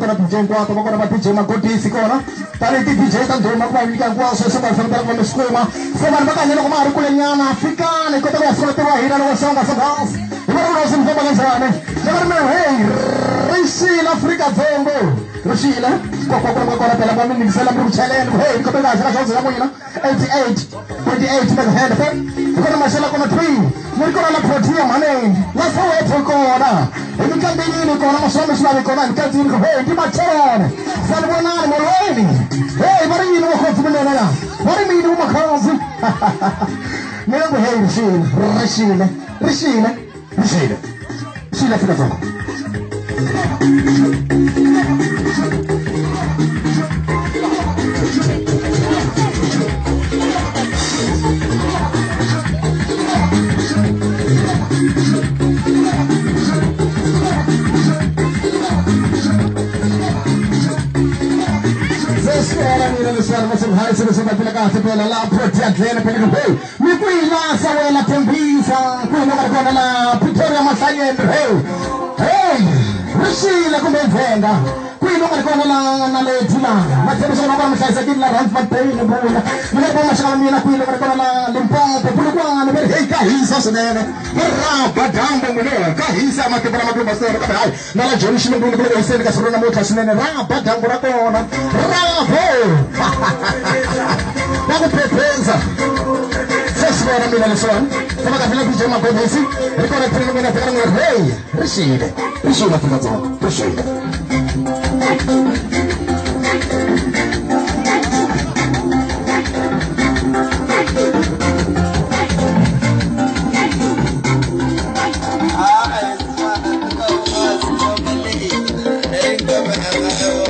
kona DJ Ngwato kona ba DJ Magodisi kona tani DJ Tandoma kwa wika ngwaso sema fana kwa mskuma sema bakanyana kuma ari kule nyana Afrikane kota kwa sona tewa hira no songa songa ibara unozi mfamba kanzane never me hey Rishila Afrika Zongo Rishila kwa pela kwa mimi nisela mbu challenge hey kota kwa sona songa mwina 88 mega hand kona mashala kona 3 Niko na protia manene lafa wetu kona Nikambi nini kona masomo sila kona nikazi niko hey ndi machone salwana molweni hey bari ni wako tumenena bari mimi ni makazi Niko hey Rishila fika zako Rishila kumevenga kwino kalikona na letula matembeza na kama sasa kila ranf mateni bula mimi mashaka mimi na kwino kalikona na limpopo kulikuwa na beri kahisa sana rapa dambo mwenyewe kahisa matebara magruba sana kama hai na la jonishi mimi ndio kwa sasa kasoro na moto sana rapa dambo rakona rapo Bago pepenza sasa bwana mimi na swali kama kafila DJ Magodisi niko na tena mimi na tena hey Rishila fika zako Rishila it's